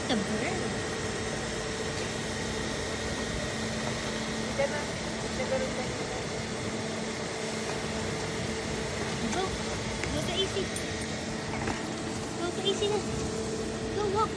the bird. Go. Go to AC. Go to AC na. Go walk.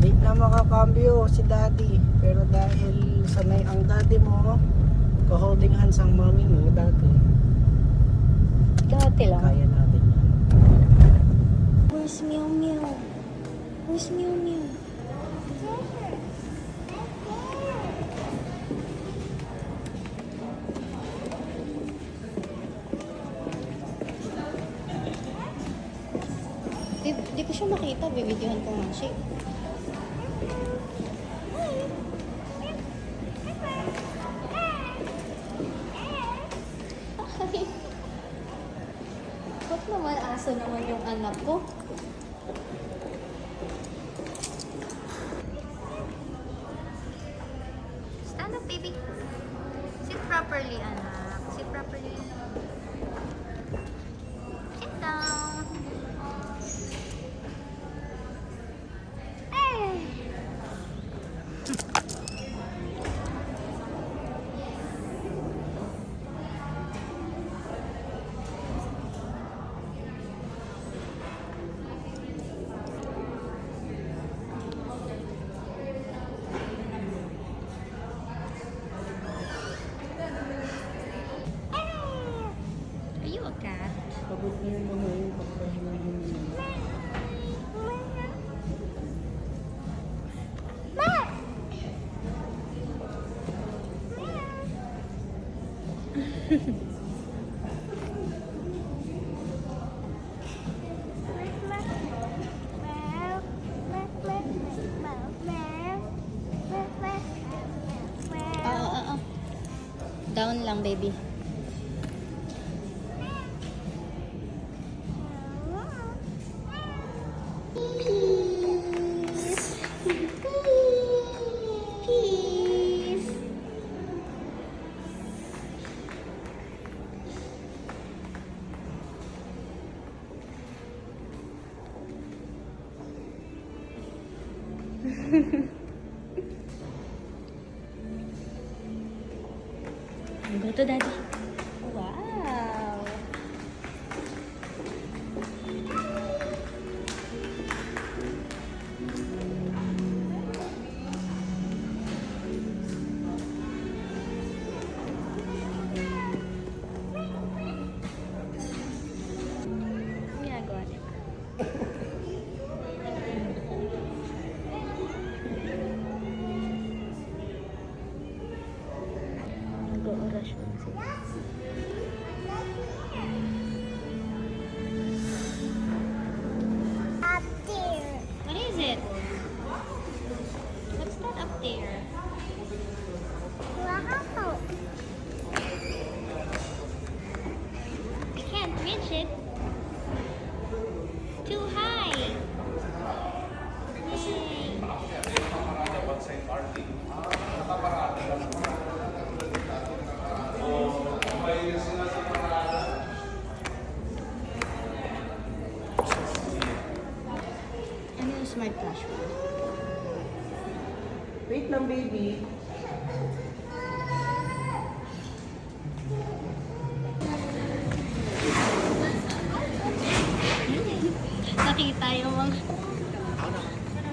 Late na makakambyo si daddy. Pero dahil sanay ang daddy mo, ka-holding hands ang mommy mo dati, Dati lang. kaya natin yan. Where's Meow Meow? Where's Meow Meow? Di ko siya makita. Bibidyohan ko nga siya. Ay. Ba't naman aso naman yung anak ko? Stand up, baby. Sit properly, anak. Sit properly. Sit down. Hey. Are you a cat? Pagod na yung mga yung pagpahinga yung Down lang, baby. Peace. Peace. Go to daddy. Wow. Ginagawa niya. Nag-orasyon sila. Up there. What is it? What's that up there? Wow. I can't reach it. Too high. Yay. Ano yung smart flashlight? wait lang baby. Nakita yung mga...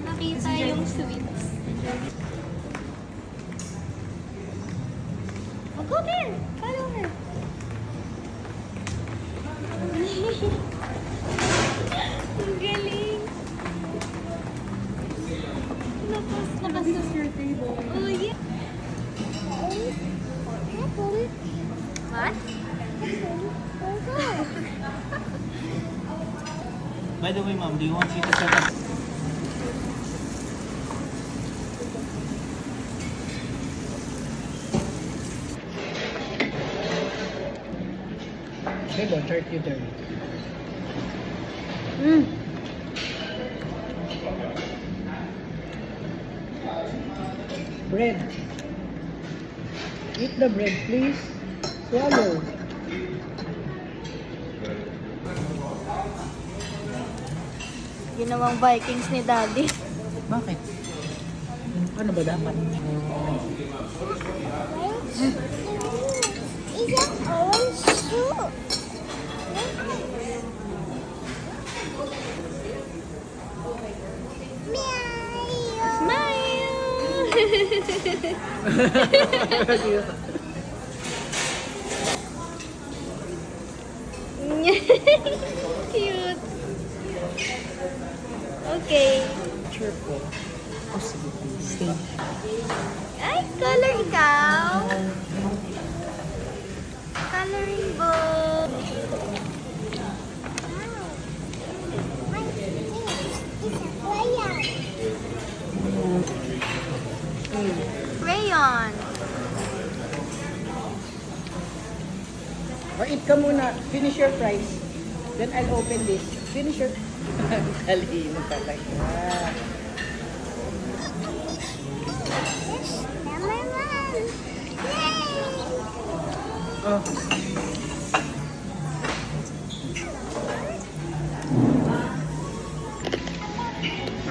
Nakita yung sweets. Oh, go there! Follow her! Ang galing! Labas na your table. Oh, yeah! What? By the way, mom, do you want me to set up? Good. doon, charcuterie. Bread. Eat the bread, please. Swallow. Ginawang Vikings ni Daddy. Bakit? Ano ba dapat? Isang orange soup. Cute. Okay. Sure po. Oh, sige. Stay. Ay, color ikaw. Coloring book. Crayon. Or eat ka muna. Finish your fries. Then I'll open this. Finish your... Talino talaga. Number one. Yay! Oh.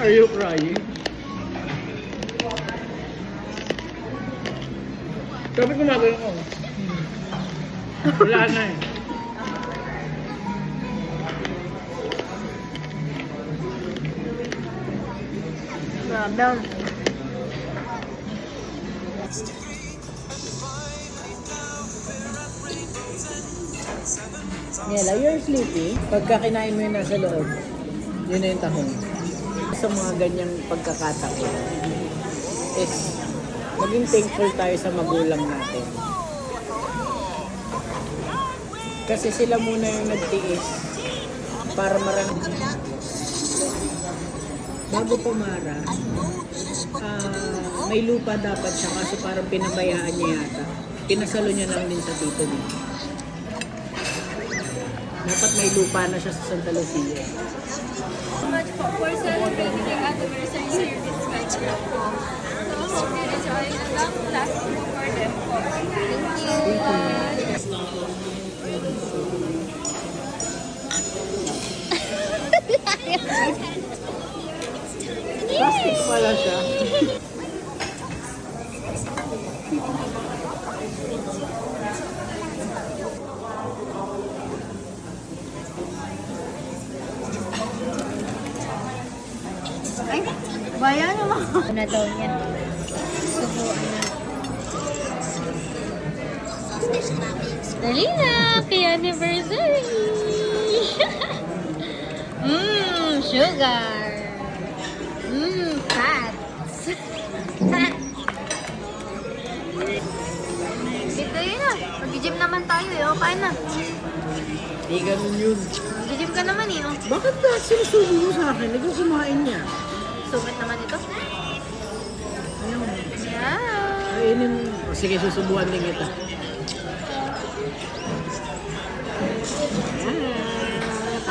Are you crying? Sabi ko nagano ko. Wala na eh. Grabe. Nela, you're sleepy. Pagka kinain mo yun nasa loob, yun na yung tahong. Sa mga ganyang pagkakataon is maging thankful tayo sa magulang natin. Kasi sila muna yung nagtiis para marami. Bago pumara, may lupa dapat siya kasi parang pinabayaan niya yata. Pinasalo niya lang din sa tito niya. Dapat may lupa na siya sa Santa Lucia. So much for celebrating your anniversary here in Skytrip po. So hope you enjoy a long lasting for them po. Thank you. Plastic pala siya. Ay, bayan naman. Ano daw niya? Subuan na. Dali na! Happy anniversary! Sugar! Fats! Dito yun ah. Mag-gym naman tayo eh. O, kain na. Hindi ganun yun. Mag-gym ka naman eh. Oh. Bakit ba sinusubo mo sa akin? Ikaw kumain niya. Sungit naman ito. Ayaw mo. Yeah! Kainin mo. O, sige, susubuan din kita.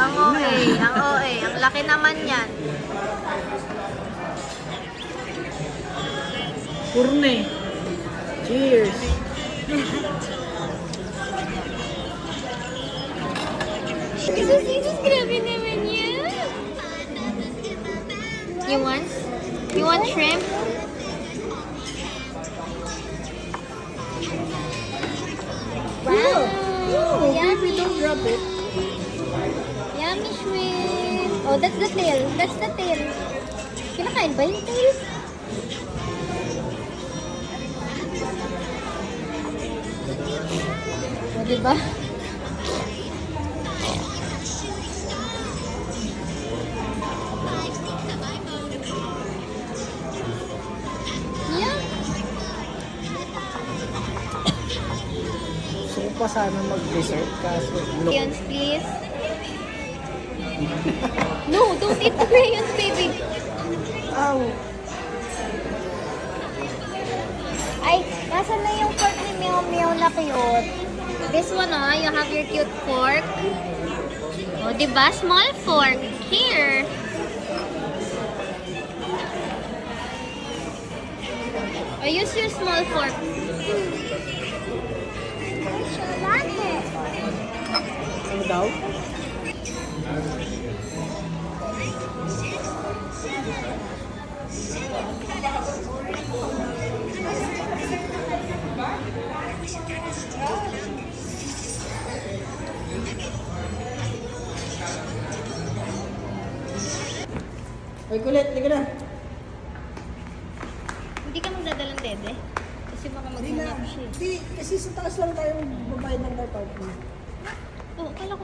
Ang OA. Ang OA. Ang laki naman yan. Purne. Cheers. Jesus, grabe naman yan. You want? You want shrimp? Wow! No, baby, Yummy! don't drop it. Yummy shrimp! Oh, that's the tail. That's the tail. Kinakain ba yung tail? O, diba? Yeah. Gusto ko pa sana mag-dessert kaso no. Crayons, please. No, don't eat the crayons, baby. Ow! Ay, nasa na yung part ni Meow Meow na cute? This one, oh, you have your cute fork. Oh, diba? Small fork. Here. Oh, use your small fork. Ano daw? Ay, kulit, liga na. Hindi ka magdadalang dede. Kasi baka Hindi na. mag-inap siya. Hindi, kasi sa taas lang tayo babayad ng car parking. Oh, kala ko